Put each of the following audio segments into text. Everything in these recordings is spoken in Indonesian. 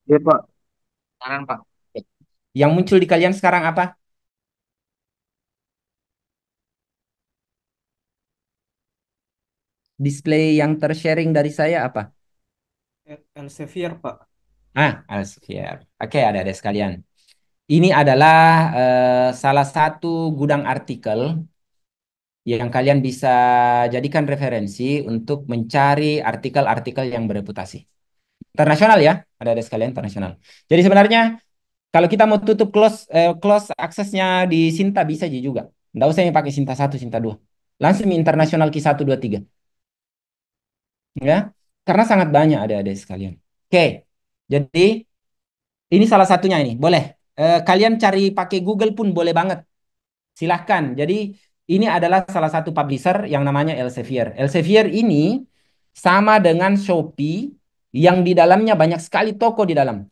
Iya Pak, saran Pak. Yang muncul di kalian sekarang apa? Display yang tersharing dari saya apa? Elsevier Pak. Elsevier. Oke, ada sekalian. Ini adalah salah satu gudang artikel yang kalian bisa jadikan referensi untuk mencari artikel-artikel yang bereputasi. Internasional ya, ada sekalian internasional. Jadi sebenarnya kalau kita mau tutup close aksesnya di Sinta bisa juga. Nggak usah yang pakai Sinta satu, Sinta 2. Langsung internasional Q 1 2 3, ya. Karena sangat banyak ada sekalian. Oke. Jadi ini salah satunya ini. Boleh. Kalian cari pakai Google pun boleh banget. Silahkan. Jadi ini adalah salah satu publisher yang namanya Elsevier. Elsevier ini sama dengan Shopee yang di dalamnya banyak sekali toko di dalam.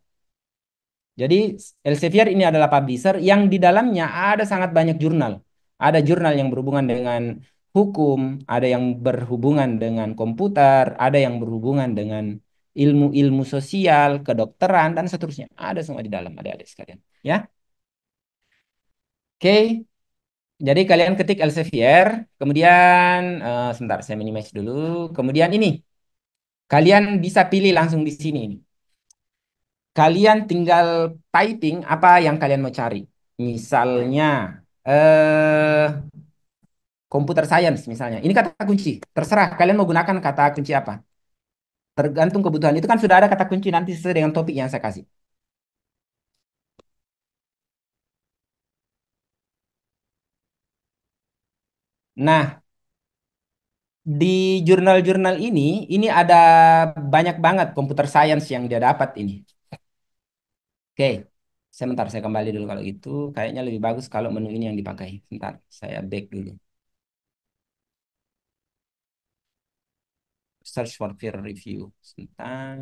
Jadi Elsevier ini adalah publisher yang di dalamnya ada sangat banyak jurnal. Ada jurnal yang berhubungan dengan hukum, ada yang berhubungan dengan komputer, ada yang berhubungan dengan ilmu-ilmu sosial, kedokteran, dan seterusnya. Ada semua di dalam, adik-adik sekalian. Ya, oke. Jadi kalian ketik Elsevier, kemudian sebentar saya minimize dulu. Kemudian ini, kalian bisa pilih langsung di sini. Kalian tinggal typing apa yang kalian mau cari. Misalnya, eh computer science misalnya. Ini kata kunci. Terserah kalian mau gunakan kata kunci apa. Tergantung kebutuhan. Itu kan sudah ada kata kunci nanti sesuai dengan topik yang saya kasih. Nah, di jurnal-jurnal ini ada banyak banget computer science yang dia dapat ini. Oke, sebentar saya kembali dulu kalau gitu. Kayaknya lebih bagus kalau menu ini yang dipakai. Sebentar, saya back dulu. Search for peer review. Sebentar.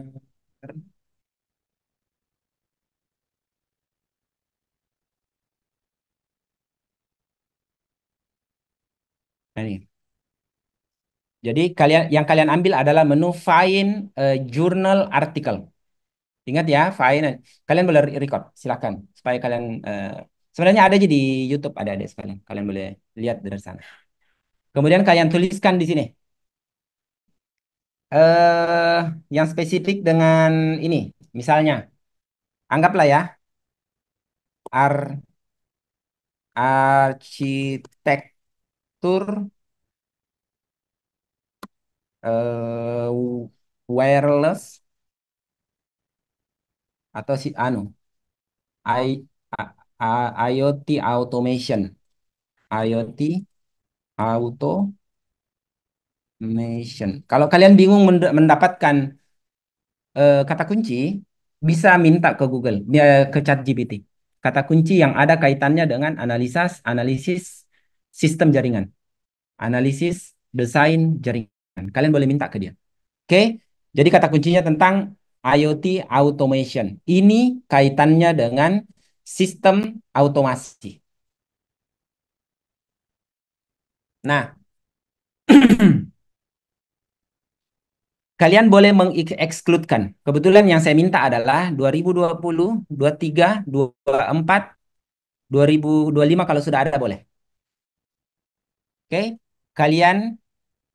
Nah, ini. Jadi yang kalian ambil adalah menu find journal article. Ingat ya, find. Kalian boleh record, silakan supaya kalian sebenarnya ada aja di YouTube ada sekalian. Kalian boleh lihat dari sana. Kemudian kalian tuliskan di sini eh yang spesifik dengan ini. Misalnya, anggaplah ya ar arsitektur eh, wireless atau si I, IoT automation, IoT automation. Kalau kalian bingung mendapatkan kata kunci, bisa minta ke Google, ke ChatGPT. Kata kunci yang ada kaitannya dengan analisis sistem jaringan, analisis desain jaringan. Kalian boleh minta ke dia. Oke, jadi kata kuncinya tentang IoT automation. Ini kaitannya dengan sistem automasi. Nah, kalian boleh mengekskluskan. Kebetulan yang saya minta adalah 2020, 23, 24, 2025 kalau sudah ada boleh. Oke, kalian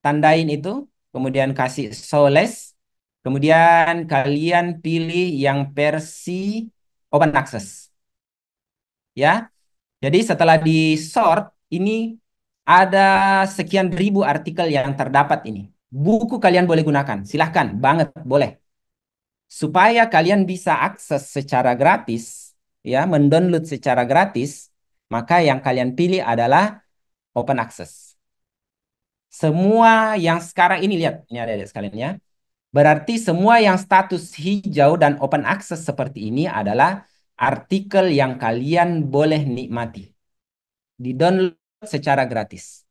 tandain itu, kemudian kasih soles, kemudian kalian pilih yang versi open access. Ya, jadi setelah di sort, ini ada sekian ribu artikel yang terdapat ini. Buku kalian boleh gunakan, silahkan, banget, boleh. Supaya kalian bisa akses secara gratis, ya, mendownload secara gratis, maka yang kalian pilih adalah open access. Semua yang sekarang ini lihat, ini ada sekalian ya. Berarti semua yang status hijau dan open access seperti ini adalah artikel yang kalian boleh nikmati, di-download secara gratis.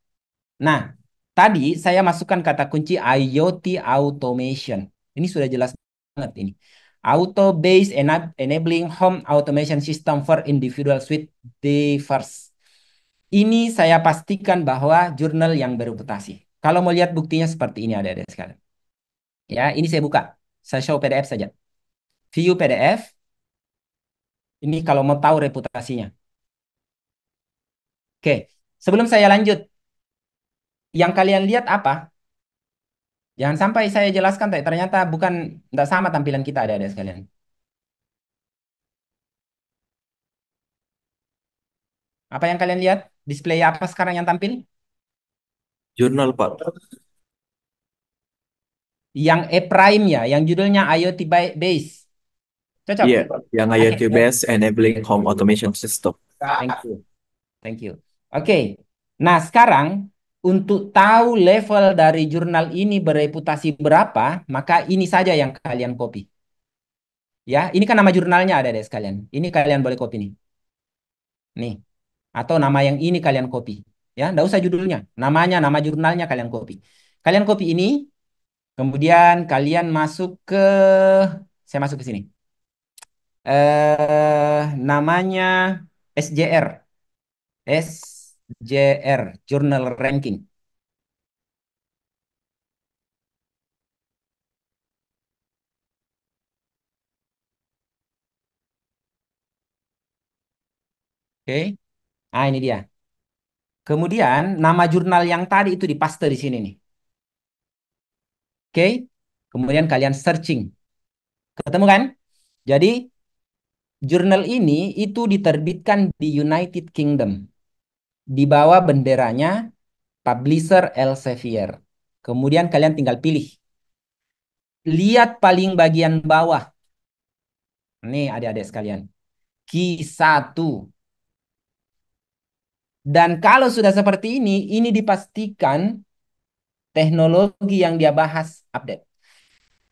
Nah, tadi saya masukkan kata kunci IoT automation. Ini sudah jelas banget ini. Auto-based enabling home automation system for individual suite device. Ini saya pastikan bahwa jurnal yang bereputasi. Kalau mau lihat buktinya seperti ini ada sekalian. Ya, ini saya buka. Saya show PDF saja. View PDF. Ini kalau mau tahu reputasinya. Oke, sebelum saya lanjut, yang kalian lihat apa? Jangan sampai saya jelaskan, ternyata bukan, tidak sama tampilan kita ada sekalian. Apa yang kalian lihat? Display apa sekarang yang tampil? Jurnal, Pak. Yang E-Prime ya, yang judulnya IoT Base. Cocok? Iya, yang Oke, IoT-based enabling home automation system. thank you. Thank you. Oke, nah sekarang untuk tahu level dari jurnal ini bereputasi berapa, maka ini saja yang kalian copy. Ya, ini kan nama jurnalnya ada deh sekalian. Ini kalian boleh copy nih. Nih, atau nama yang ini kalian copy. Ya, nggak usah judulnya. Namanya, nama jurnalnya kalian copy. Kalian copy ini, kemudian kalian masuk ke, saya masuk ke sini. Namanya SJR, SJR, Journal Ranking. Oke, nah ini dia. Kemudian nama jurnal yang tadi itu dipaste di sini nih. Oke, kemudian kalian searching. Ketemu kan? Jadi jurnal ini itu diterbitkan di United Kingdom. Di bawah benderanya publisher Elsevier. Kemudian kalian tinggal pilih. Lihat paling bagian bawah. Nih adik-adik sekalian. Q1. Dan kalau sudah seperti ini dipastikan teknologi yang dia bahas update.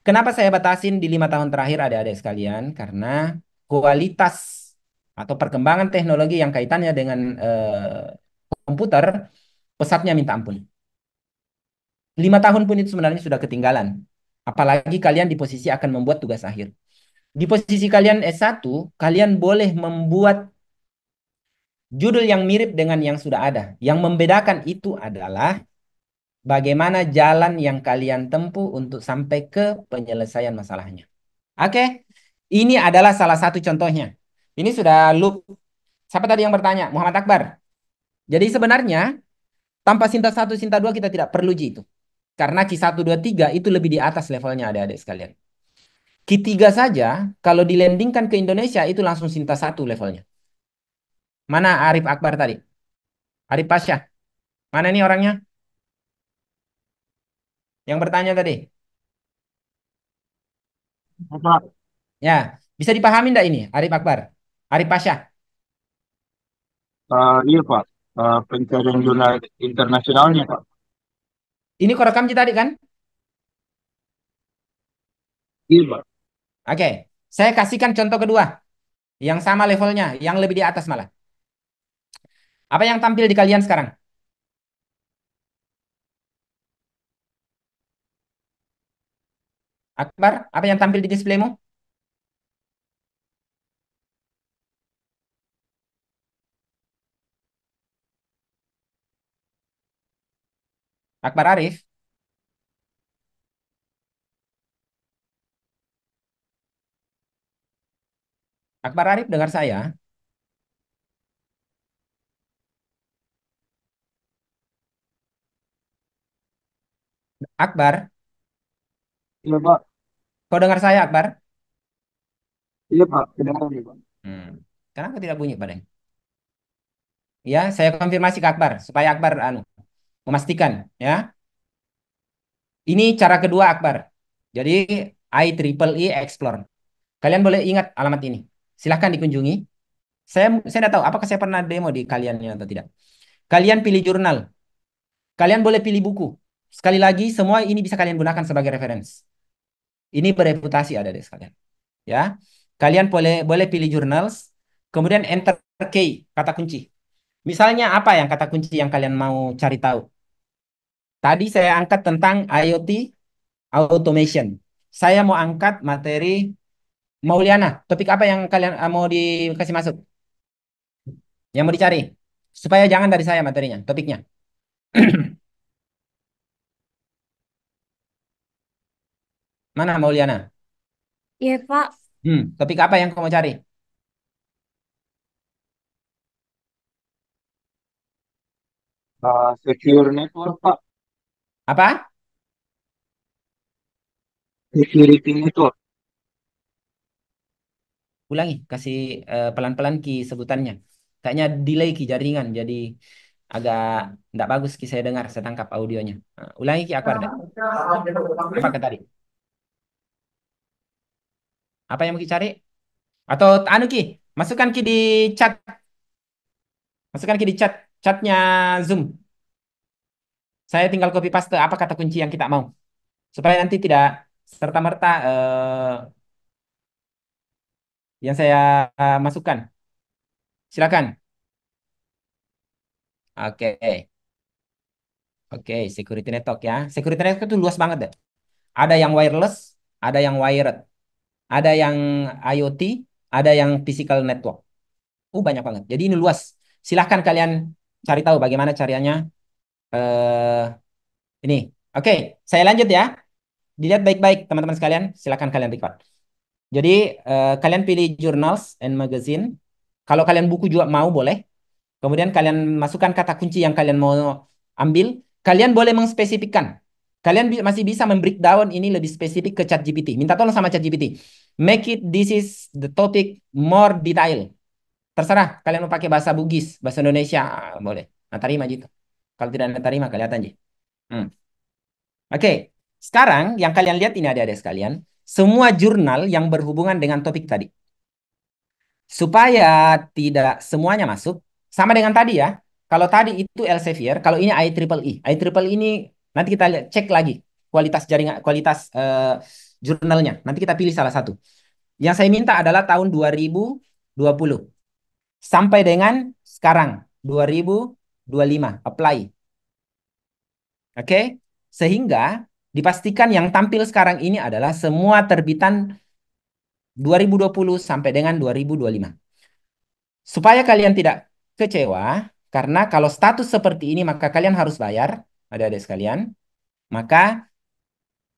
Kenapa saya batasin di 5 tahun terakhir adik-adik sekalian? Karena kualitas atau perkembangan teknologi yang kaitannya dengan komputer, pesatnya minta ampun. 5 tahun pun itu sebenarnya sudah ketinggalan. Apalagi kalian di posisi akan membuat tugas akhir. Di posisi kalian S1, kalian boleh membuat judul yang mirip dengan yang sudah ada. Yang membedakan itu adalah bagaimana jalan yang kalian tempuh untuk sampai ke penyelesaian masalahnya. Oke, ini adalah salah satu contohnya. Ini sudah loop. Siapa tadi yang bertanya? Muhammad Akbar. Jadi sebenarnya tanpa Sinta 1, Sinta 2 kita tidak perlu Ji itu. Karena Q1, 2, 3 itu lebih di atas levelnya adik-adik sekalian. Q3 saja, kalau dilandingkan ke Indonesia itu langsung Sinta 1 levelnya. Mana Arif Akbar tadi? Arif Pasha. Mana ini orangnya? Yang bertanya tadi. Apa? Ya, bisa dipahami enggak ini? Arif Akbar. Arif Pasha. Iya Pak. Pencarian jurnal internasionalnya Pak. Ini korekam tadi kan? Iya Pak. Oke. Saya kasihkan contoh kedua. Yang sama levelnya. Yang lebih di atas malah. Apa yang tampil di kalian sekarang? Akbar, apa yang tampil di displaymu? Akbar Arif. Akbar Arif dengar saya. Akbar, Iya Pak. kau dengar saya Akbar? Iya Pak. Kedengaran nih Pak. Hmm. Kenapa tidak bunyi padanya? Ya, saya konfirmasi ke Akbar supaya Akbar memastikan ya. Ini cara kedua Akbar. Jadi IEEE Explore. Kalian boleh ingat alamat ini. Silahkan dikunjungi. Saya tidak tahu apakah saya pernah demo di kaliannya atau tidak. Kalian pilih jurnal. Kalian boleh pilih buku. Sekali lagi, semua ini bisa kalian gunakan sebagai referensi. Ini bereputasi ada deh sekalian. Ya, kalian boleh boleh pilih journals, kemudian enter key kata kunci. Misalnya apa yang kata kunci yang kalian mau cari tahu? Tadi saya angkat tentang IoT automation. Saya mau angkat materi Mauliana. Topik apa yang kalian mau dikasih masuk? Yang mau dicari? Supaya jangan dari saya materinya, topiknya. Mana Mauliana? Iya, Pak. Topik apa yang kamu cari? Secure Network, Pak. Apa? Security Network. Ulangi, kasih pelan-pelan Ki sebutannya. Kayaknya delay Ki jaringan, jadi agak tidak bagus Ki saya dengar, saya tangkap audionya. Ulangi Ki Akbar dah. Apa kata tadi? Apa yang mau Ki cari? Atau anu Ki, masukkan Ki di chat, masukkan Ki di chatnya Zoom. Saya tinggal copy paste apa kata kunci yang kita mau, supaya nanti tidak serta-merta yang saya masukkan. Silakan. Oke, oke, security network ya. Security network itu luas banget deh. Ada yang wireless, ada yang wired, ada yang IoT, ada yang physical network. Banyak banget. Jadi ini luas. Silahkan kalian cari tahu bagaimana caranya. eh ini. Oke, saya lanjut ya. Dilihat baik-baik teman-teman sekalian. Silahkan kalian record. Jadi kalian pilih journals and magazine. Kalau kalian buku juga mau boleh. Kemudian kalian masukkan kata kunci yang kalian mau ambil. Kalian boleh mengspesifikkan. Kalian masih bisa membreakdown ini lebih spesifik ke ChatGPT. Minta tolong sama ChatGPT. Make it this is the topic more detail. Terserah. Kalian mau pakai bahasa Bugis, bahasa Indonesia, boleh. Nah, terima gitu. Kalau tidak ada terima, kelihatan aja. Hmm. Oke. Sekarang yang kalian lihat ini adik-adik sekalian. Semua jurnal yang berhubungan dengan topik tadi. Supaya tidak semuanya masuk, sama dengan tadi ya. Kalau tadi itu Elsevier, kalau ini IEEE. IEEE ini nanti kita lihat, cek lagi kualitas jaringan, kualitas jurnalnya. Nanti kita pilih salah satu. Yang saya minta adalah tahun 2020 sampai dengan sekarang 2025 apply. Oke? Sehingga dipastikan yang tampil sekarang ini adalah semua terbitan 2020 sampai dengan 2025. Supaya kalian tidak kecewa, karena kalau status seperti ini maka kalian harus bayar, adik-adik sekalian. Maka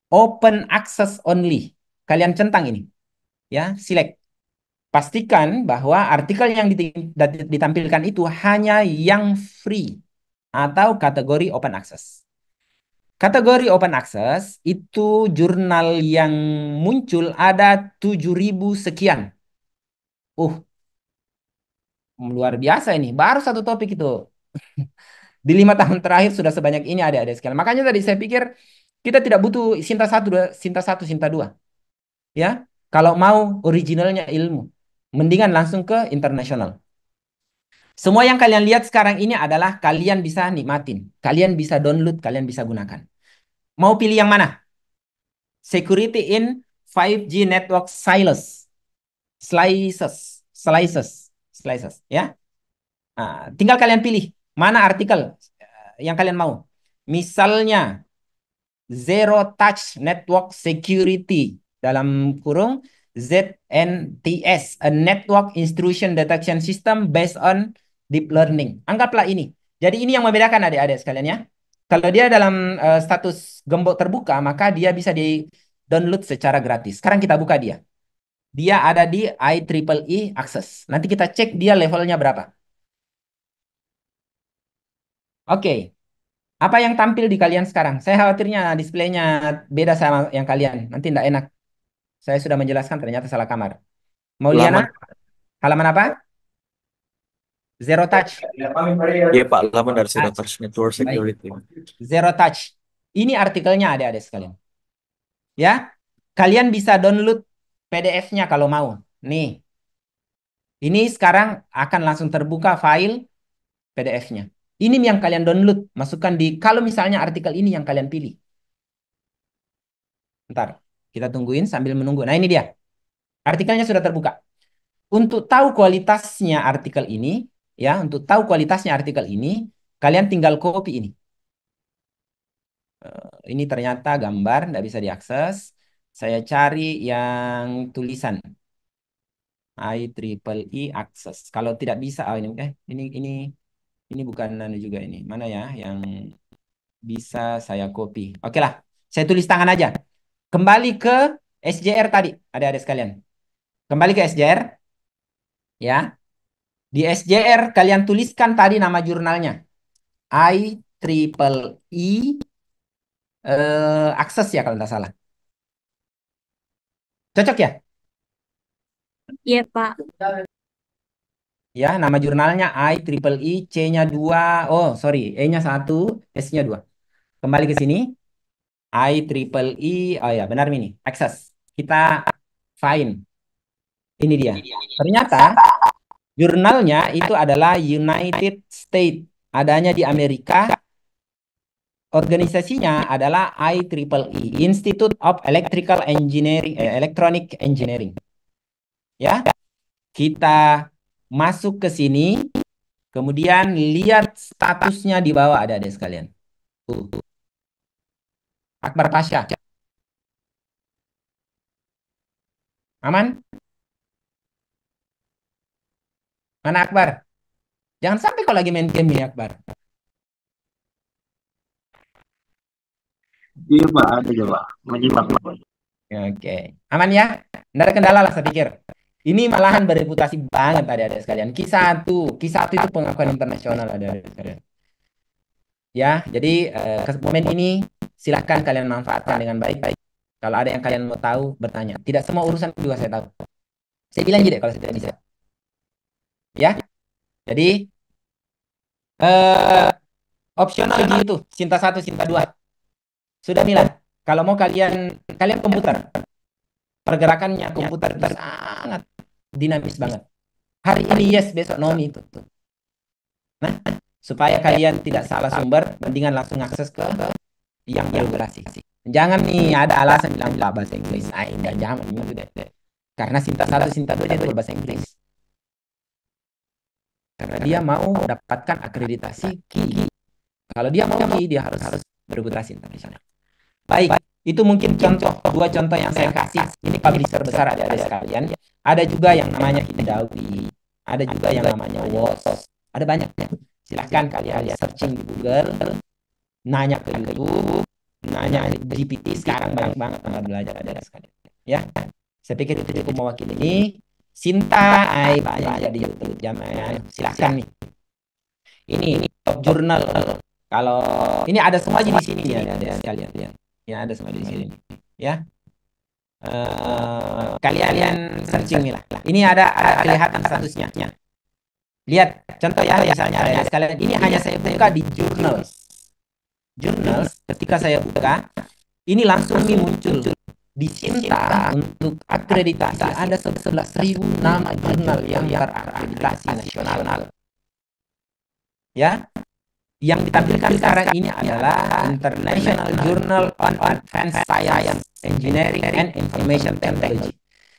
open access only. Kalian centang ini, ya, select. Pastikan bahwa artikel yang ditampilkan itu hanya yang free atau kategori open access. Kategori open access itu jurnal yang muncul ada 7.000 sekian. Luar biasa ini. Baru satu topik itu. Di 5 tahun terakhir sudah sebanyak ini adik-adik sekalian. Makanya tadi saya pikir kita tidak butuh Sinta satu, Sinta dua. Ya, kalau mau originalnya ilmu, mendingan langsung ke internasional. Semua yang kalian lihat sekarang ini adalah kalian bisa nikmatin, kalian bisa download, kalian bisa gunakan. Mau pilih yang mana? Security in 5G Network Slices, ya. Nah, tinggal kalian pilih mana artikel yang kalian mau. Misalnya Zero Touch Network Security dalam kurung ZNTS, a Network Intrusion Detection System based on Deep Learning. Anggaplah ini. Jadi ini yang membedakan adik-adik sekalian ya. Kalau dia dalam status gembok terbuka, maka dia bisa di-download secara gratis. Sekarang kita buka dia. Dia ada di IEEE Access. Nanti kita cek dia levelnya berapa. Oke. Apa yang tampil di kalian sekarang? Saya khawatirnya displaynya beda sama yang kalian. Nanti tidak enak. Saya sudah menjelaskan ternyata salah kamar. Mauliana, Laman, halaman apa? Zero touch. ya Pak, laman dari Zero Ah, Touch Network baik. Security. Zero touch. Ini artikelnya adik-adik sekalian. Ya, kalian bisa download PDF-nya kalau mau. Nih, ini sekarang akan langsung terbuka file PDF-nya. Ini yang kalian download, masukkan di, kalau misalnya artikel ini yang kalian pilih. Ntar, kita tungguin sambil menunggu. Nah ini dia, artikelnya sudah terbuka. Untuk tahu kualitasnya artikel ini, ya, untuk tahu kualitasnya artikel ini, kalian tinggal copy ini. Ini ternyata gambar, tidak bisa diakses. Saya cari yang tulisan. IEEE Access. Kalau tidak bisa, oh ini bukan anu juga ini. Mana ya yang bisa saya copy? Oke lah, saya tulis tangan aja. Kembali ke SJR tadi, adik-adik sekalian. Kembali ke SJR, ya. Di SJR kalian tuliskan tadi nama jurnalnya. IEEE Access ya kalau tidak salah. Cocok ya? Iya, Pak. Ya, nama jurnalnya IEEE, C-nya 2, oh sorry, E-nya 1, S-nya 2. Kembali ke sini, IEEE, oh ya benar ini, Access. Kita find, ini dia. Ternyata jurnalnya itu adalah United States, adanya di Amerika. Organisasinya adalah IEEE, Institute of Electrical Engineering, Electronic Engineering. Ya, kita masuk ke sini, kemudian lihat statusnya di bawah ada sekalian. Akbar Pasha. Aman? Mana Akbar? Jangan sampai kalau lagi main game ini Akbar. Iya Pak, ada coba. Menyimak Pak. Oke. Aman ya? Nggak ada kendala lah saya pikir. Ini malahan bereputasi banget ada sekalian. Q1 itu pengakuan internasional ada sekalian. Ya, jadi momen ini silahkan kalian manfaatkan dengan baik-baik. Kalau ada yang kalian mau tahu, bertanya. Tidak semua urusan juga saya tahu. Saya bilang gitu kalau saya tidak bisa. Ya, jadi opsional gitu, Sinta 1, Sinta 2. Sudah Milan. Kalau mau kalian komputer. Pergerakannya komputer itu sangat dinamis banget. Hari ini yes, besok no itu. Nah, supaya kalian tidak salah sumber, mendingan langsung akses ke yang berasi. Jangan nih ada alasan bilang bahasa Inggris. Jangan itu deh. Karena Sinta 1, Sinta 2 itu berbahasa Inggris. Karena dia mau dapatkan akreditasi KI. Kalau dia mau KI, dia harus bereputasi internasional. Baik, itu mungkin dua contoh yang saya kasih. Ini publisher besar ada sekalian. Ada juga yang namanya Hindawi. Ada juga yang namanya WOS. Ada banyak. Silahkan kalian searching di Google, nanya ke YouTube, nanya GPT. Sekarang banyak banget tempat belajar ada sekalian. Ya, saya pikir itu cukup mewakili ini. Sinta, banyak di YouTube. Silahkan nih. Ini top jurnal. Kalau ini ada semua di sini ya, ada sekalian ya. Ya ada semua di sini. Ya. Kalian searching nih lah. Ini ada kelihatan statusnya. Lihat contoh ya, misalnya ada sekalian. Ini hanya saya buka di journals. Journals ketika saya buka, ini langsung muncul di Sinta untuk akreditasi ada 11.000 nama jurnal yang terakreditasi nasional. Ya. Yang ditampilkan sekarang ini adalah International Journal on Advanced Science, Engineering and Information Technology.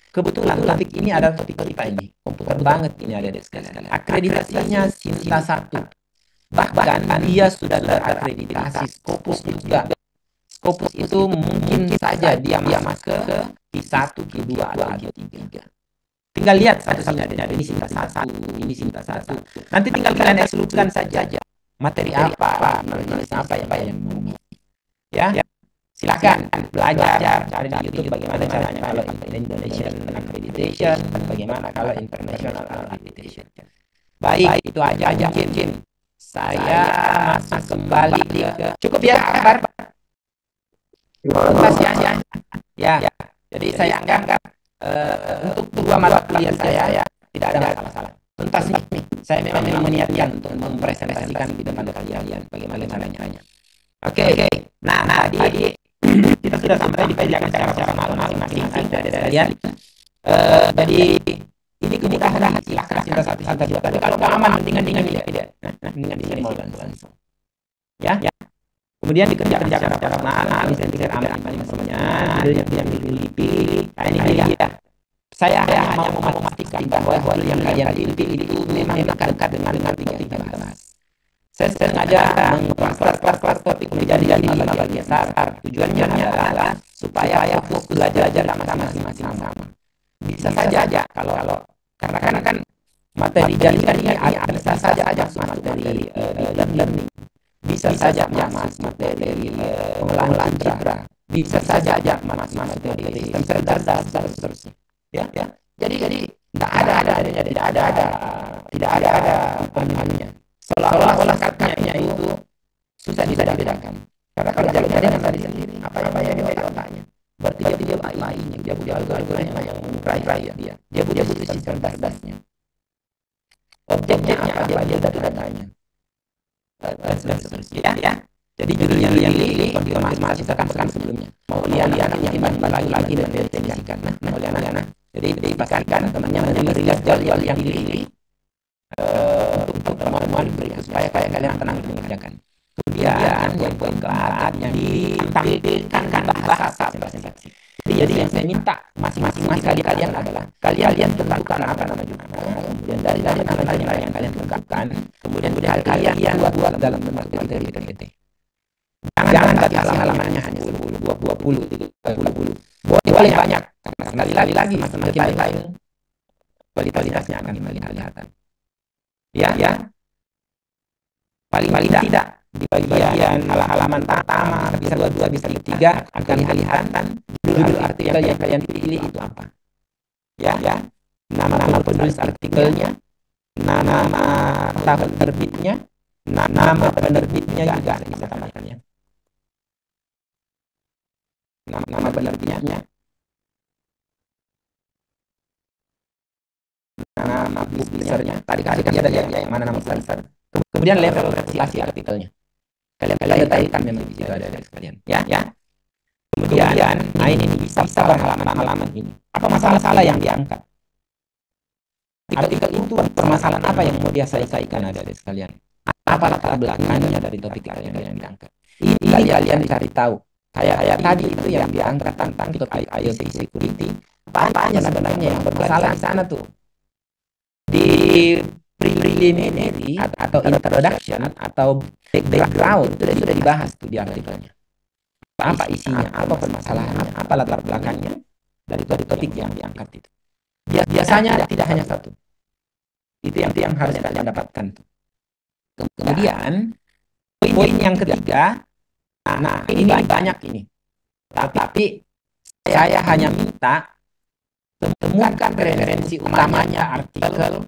Kebetulan topik ini adalah topik kita ini. Komputer banget ini ada di sekalian. Akreditasinya Sinta 1. Bahkan dia sudah terakreditasi Scopus juga. Scopus itu mungkin saja dia masuk ke Q1, Q2 atau Q3. Tinggal lihat statusnya ada ini Sinta 1, ini Sinta 1. Nanti tinggal kalian ekskludkan saja materi apa yang mau. Ya, silakan belajar cari di YouTube bagaimana caranya kalau Indonesian accreditation, bagaimana kalau international accreditation. Baik, itu aja mungkin. Saya masuk kembali ke cukup ya kabar. Ya. Jadi saya anggap untuk dua mata kuliah saya tidak ada masalah. Tuntas nih. Saya memang meniatkan untuk mempresentasikan di depan kalian bagaimana caranya. Oke. Nah, tadi kita sudah sampai di perbincangan cara masing-masing dari kalian. Jadi ini kemudahan silakan Sinta 1, Sinta 2. Tapi kalau nggak aman, mendingan tidak. Mendingan di sini langsung. Ya. Kemudian dikerjakan cara mana, misalnya aman semuanya, judulnya yang dipilih. Nah, ini dia. Saya hanya mau memastikan bahwa yang kalian pilih itu memang dekat dengan yang kita bahas. Saya sengaja mengkelas topik menjadi bagian besar. Tujuannya adalah supaya fokus belajar masing-masing sama. Bisa saja kalau karena kan materi jaringan ini bisa saja materi learning. Bisa saja materi pengolahan citra. Bisa saja materi sistem cerdas dan seterusnya. Ya. Jadi tidak ada permintaannya. seolah-olah katanya itu susah dibedakan. Karena kalau jaringan tadi sendiri, apa yang dia di otaknya, berarti dia butuh AI-nya, dia butuh algoritma yang mengurai dia, dia butuh sistem cerdasnya. Objeknya apa dia dari datanya, dan seterusnya ya. Jadi judul yang ini konfirmasi sekan sebelumnya. Mau lihat yang dibagi lagi dan didefinisikan. Nah, oleh anak-anak. Jadi dipastikan temannya merilis jadwal yang dipilih untuk pertemuan berikut supaya kalian tenang mengerjakan. Kemudian yang poin keempat yang ditampilkan bahasa presentasi. Jadi yang saya minta masing-masing kalian adalah kalian tentukan apa namanya. Kemudian dari nama yang kalian tentukan, kemudian kalian buat dalam bentuk PPT. Jangan bagi halamannya hanya 10, 20, 30. Boleh banyak. Karena sekali lagi semakin banyak kualitasnya akan semakin kelihatan. Ya. Paling tidak di bagian halaman pertama bisa 2, bisa 3 akan kelihatan judul artikel yang kalian pilih itu apa. Ya. Nama penulis artikelnya, nama tahun terbitnya, nama penerbitnya juga bisa tambahkan ya. Nama penerbitnya, nama publishernya. Tadi ada yang mana nama publisher. Kemudian level versi artikelnya. Kalian letakkan memang di situ ada sekalian. Ya. Kemudian ini bisa berhalaman ini. Apa masalah yang diangkat? Artikel itu permasalahan apa yang mau dia selesaikan ada sekalian? Apa latar belakangnya dari topik yang diangkat? Ini kalian cari tahu. Kayak tadi itu yang diangkat tentang topik IoT security. Apanya sebenarnya yang bermasalah di sana tuh? Di preliminary atau introduction atau background sudah dibahas tuh di artikelnya. Apa isinya, apa permasalahannya, apa latar belakangnya dari topik yang diangkat itu. Biasanya tidak hanya satu. Itu yang harus kalian dapatkan tuh. Kemudian poin yang ketiga, nah ini banyak ini. Tapi saya hanya minta temukan referensi utamanya artikel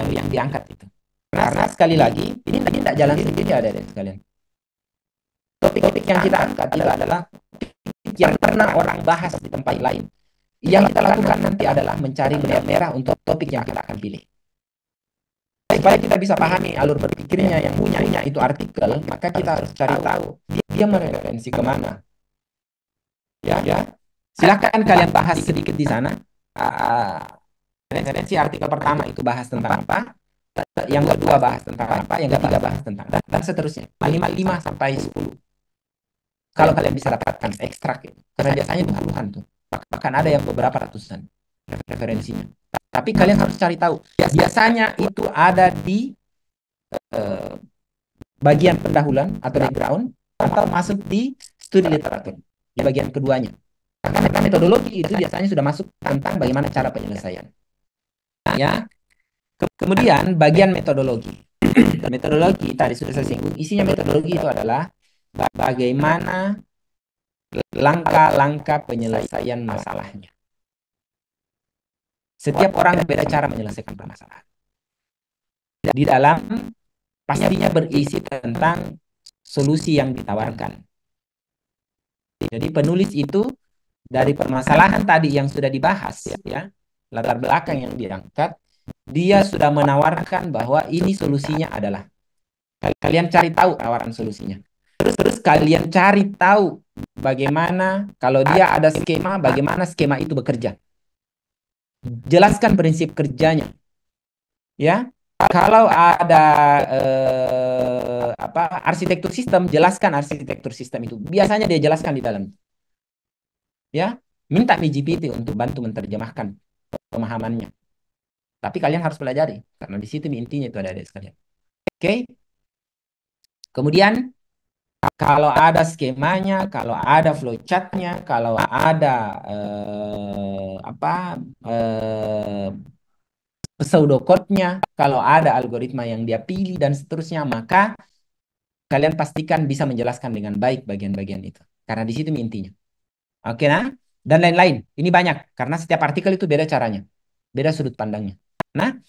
yang diangkat itu. Karena sekali lagi ini tidak jalan sendiri ada sekalian. Topik-topik yang kita angkat adalah yang pernah orang bahas di tempat lain. Yang kita lakukan nanti adalah mencari benang merah untuk topik yang kita akan pilih. Supaya kita bisa pahami alur berpikirnya yang punya itu artikel, maka kita harus cari tahu dia mereferensi kemana. Ya. Silakan kalian bahas sedikit di sana. Referensi artikel pertama itu bahas tentang apa, yang kedua bahas tentang apa, yang ketiga bahas tentang dan seterusnya. 5 sampai 10. Kalau kalian bisa dapatkan ekstrak itu, karena biasanya puluhan tuh. Bahkan ada yang beberapa ratusan referensinya. Tapi kalian harus cari tahu. Biasanya itu ada di bagian pendahuluan atau background atau masuk di studi literatur di bagian keduanya. Karena metodologi itu biasanya sudah masuk tentang bagaimana cara penyelesaian. Ya. Kemudian bagian metodologi. Metodologi tadi sudah saya singgung. Isinya metodologi itu adalah bagaimana langkah-langkah penyelesaian masalahnya. Setiap orang beda cara menyelesaikan permasalahan. Di dalam pastinya berisi tentang solusi yang ditawarkan. Jadi penulis itu dari permasalahan tadi yang sudah dibahas ya, latar belakang yang diangkat, dia sudah menawarkan bahwa ini solusinya adalah. Kalian cari tahu tawaran solusinya. Terus kalian cari tahu bagaimana kalau dia ada skema, bagaimana skema itu bekerja. Jelaskan prinsip kerjanya. Ya. Kalau ada arsitektur sistem, jelaskan arsitektur sistem itu. Biasanya dia jelaskan di dalam. Ya, minta GPT untuk bantu menerjemahkan pemahamannya. Tapi kalian harus pelajari karena di situ intinya itu ada sekalian. Oke. Kemudian kalau ada skemanya, kalau ada flowchartnya, kalau ada pseudocode-nya, kalau ada algoritma yang dia pilih dan seterusnya, maka kalian pastikan bisa menjelaskan dengan baik bagian-bagian itu. Karena di situ intinya. Oke, nah? Dan lain-lain. Ini banyak karena setiap artikel itu beda caranya, beda sudut pandangnya. Nah,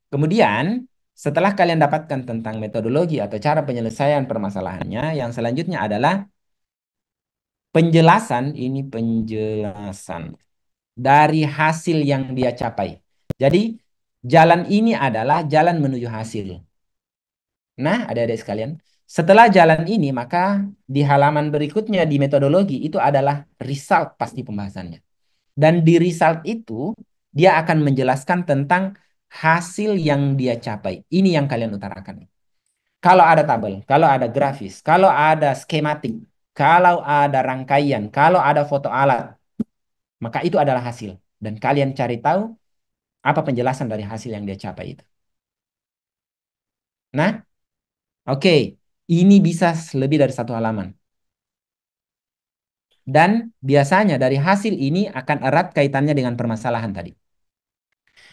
kemudian Setelah kalian dapatkan tentang metodologi atau cara penyelesaian permasalahannya, yang selanjutnya adalah penjelasan, ini penjelasan dari hasil yang dia capai. Jadi, jalan ini adalah jalan menuju hasil. Nah, adik-adik sekalian, setelah jalan ini, maka di halaman berikutnya di metodologi itu adalah result pasti pembahasannya. Dan di result itu, dia akan menjelaskan tentang hasil yang dia capai. Ini yang kalian utarakan. Kalau ada tabel, kalau ada grafis, kalau ada skematik, kalau ada rangkaian, kalau ada foto alat, maka itu adalah hasil. Dan kalian cari tahu apa penjelasan dari hasil yang dia capai itu. Nah, oke, ini bisa lebih dari satu halaman. Dan biasanya dari hasil ini akan erat kaitannya dengan permasalahan tadi.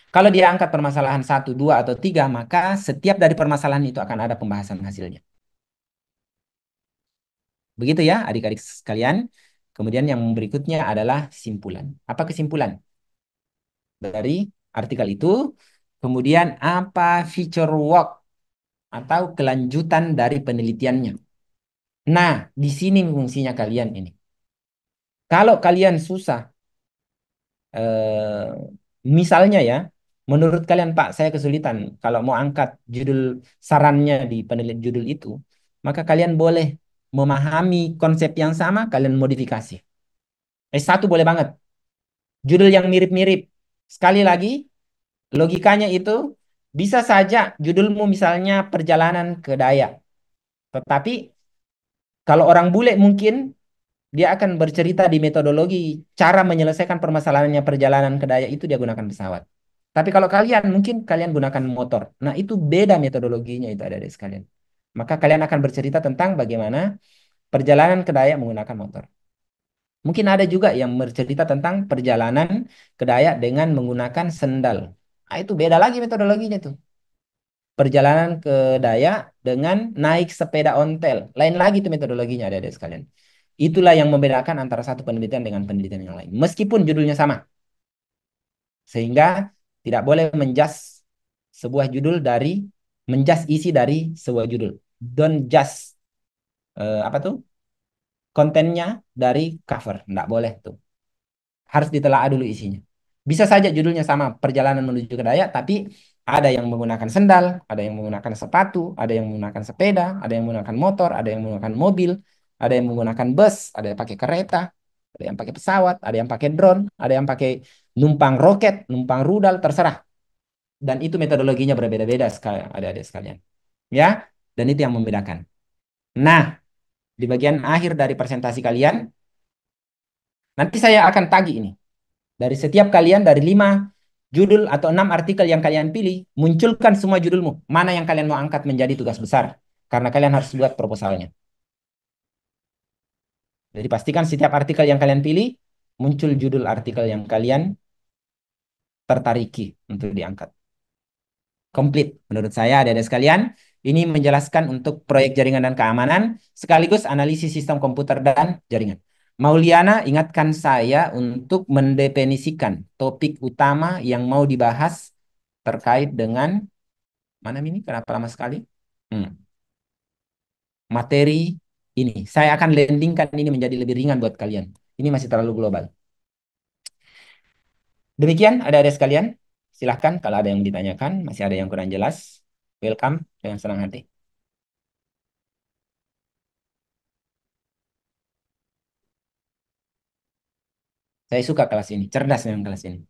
Kalau dia angkat permasalahan 1, 2, atau 3, maka setiap dari permasalahan itu akan ada pembahasan hasilnya. Begitu ya adik-adik sekalian. Kemudian yang berikutnya adalah simpulan. Apa kesimpulan dari artikel itu? Kemudian apa feature work atau kelanjutan dari penelitiannya. Nah, di sini fungsinya kalian ini. Kalau kalian susah, misalnya ya, menurut kalian Pak, saya kesulitan kalau mau angkat judul sarannya di penelitian judul itu, maka kalian boleh memahami konsep yang sama, kalian modifikasi. S1 boleh banget. Judul yang mirip-mirip. Sekali lagi, logikanya itu bisa saja judulmu misalnya perjalanan ke Dayak. Tetapi kalau orang bule mungkin dia akan bercerita di metodologi cara menyelesaikan permasalahannya perjalanan ke Dayak itu dia gunakan pesawat. Tapi kalau kalian mungkin kalian gunakan motor. Nah, itu beda metodologinya itu ada di sekalian. Maka kalian akan bercerita tentang bagaimana perjalanan ke Dayak menggunakan motor. Mungkin ada juga yang bercerita tentang perjalanan ke Dayak dengan menggunakan sendal. Nah, itu beda lagi metodologinya tuh. Perjalanan ke Dayak dengan naik sepeda ontel. Lain lagi tuh metodologinya ada sekalian. Itulah yang membedakan antara satu penelitian dengan penelitian yang lain. Meskipun judulnya sama. Sehingga tidak boleh menjas sebuah judul dari menjas isi dari sebuah judul. Don't just apa tuh? Kontennya dari cover. Tidak boleh tuh. Harus ditelaah dulu isinya. Bisa saja judulnya sama, perjalanan menuju ke Dayak, tapi ada yang menggunakan sendal, ada yang menggunakan sepatu, ada yang menggunakan sepeda, ada yang menggunakan motor, ada yang menggunakan mobil, ada yang menggunakan bus, ada yang pakai kereta, ada yang pakai pesawat, ada yang pakai drone, ada yang pakai numpang roket, numpang rudal, terserah. Dan itu metodologinya berbeda-beda adik-adik sekalian. Ya, dan itu yang membedakan. Nah, di bagian akhir dari presentasi kalian, nanti saya akan tagih ini. Dari setiap kalian, dari 5 judul atau 6 artikel yang kalian pilih, munculkan semua judulmu. Mana yang kalian mau angkat menjadi tugas besar. Karena kalian harus buat proposalnya. Jadi pastikan setiap artikel yang kalian pilih, muncul judul artikel yang kalian tertariki untuk diangkat. Komplit menurut saya adik-adik sekalian. Ini menjelaskan untuk proyek jaringan dan keamanan, sekaligus analisis sistem komputer dan jaringan. Mauliana ingatkan saya untuk mendefinisikan topik utama yang mau dibahas terkait dengan, mana ini? Kenapa lama sekali? Materi ini. Saya akan landingkan ini menjadi lebih ringan buat kalian. Ini masih terlalu global. Demikian adik-adik sekalian. Silahkan kalau ada yang ditanyakan, masih ada yang kurang jelas. Welcome dengan senang hati. Saya suka kelas ini, cerdas memang kelas ini.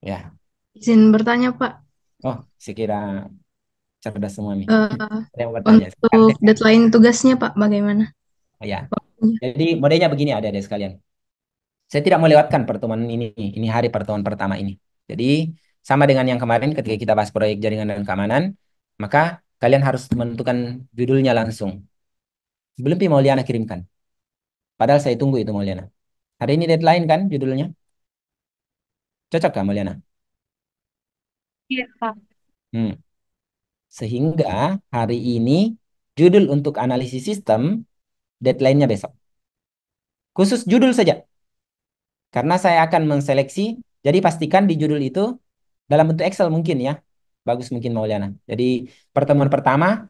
Ya, Izin bertanya, Pak. oh, sekira cerdas semua nih. Eh, Ada yang mau bertanya? Silakan, untuk Teh. deadline tugasnya, Pak, bagaimana? Oh, ya, Waktunya? jadi modelnya begini adik-adik sekalian. Saya tidak melewatkan pertemuan ini. Ini hari pertemuan pertama ini. Jadi sama dengan yang kemarin ketika kita bahas proyek jaringan dan keamanan, maka kalian harus menentukan judulnya langsung. Belum Pi Mauliana kirimkan. Padahal saya tunggu itu Mauliana. Hari ini deadline kan judulnya? Cocok kan Mauliana? Iya, Pak. Hmm. Sehingga hari ini judul untuk analisis sistem deadline-nya besok. Khusus judul saja. Karena saya akan menseleksi, jadi pastikan di judul itu dalam bentuk Excel mungkin ya. bagus mungkin Mauliana. Jadi pertemuan pertama,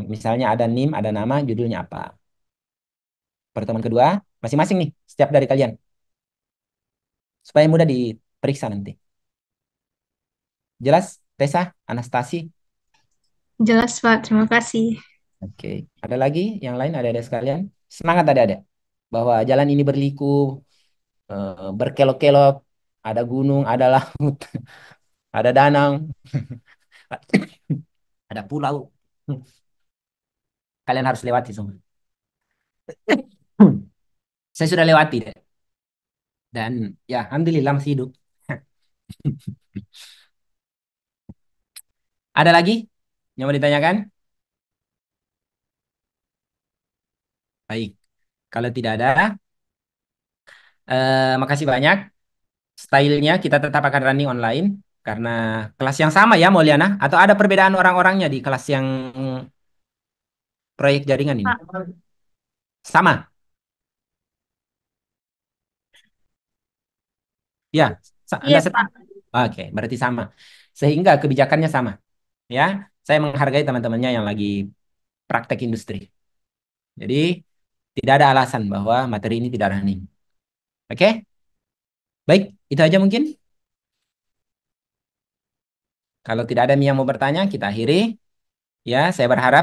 misalnya ada NIM, ada nama, judulnya apa. Pertemuan kedua, masing-masing nih, setiap dari kalian. Supaya mudah diperiksa nanti. Jelas, Tessa, Anastasi? Jelas, Pak. Terima kasih. Oke. Ada lagi yang lain, ada sekalian? Semangat ada. Bahwa jalan ini berliku, berkelok-kelok, ada gunung, ada laut, ada danau, ada pulau. Kalian harus lewati semua. Saya sudah lewati deh. Dan ya, alhamdulillah masih hidup. Ada lagi yang mau ditanyakan? Baik. Kalau tidak ada, makasih banyak. Stylenya kita tetap akan running online karena kelas yang sama ya, Mauliana. Atau ada perbedaan orang-orangnya di kelas yang proyek jaringan ini? Pak. Sama. Ya, Iya, Anda setuju? Pak. Oke, berarti sama. Sehingga kebijakannya sama. Ya, saya menghargai teman-temannya yang lagi praktek industri. Jadi, tidak ada alasan bahwa materi ini tidak running. Oke? Baik, itu aja mungkin. Kalau tidak ada yang mau bertanya, kita akhiri. Ya, saya berharap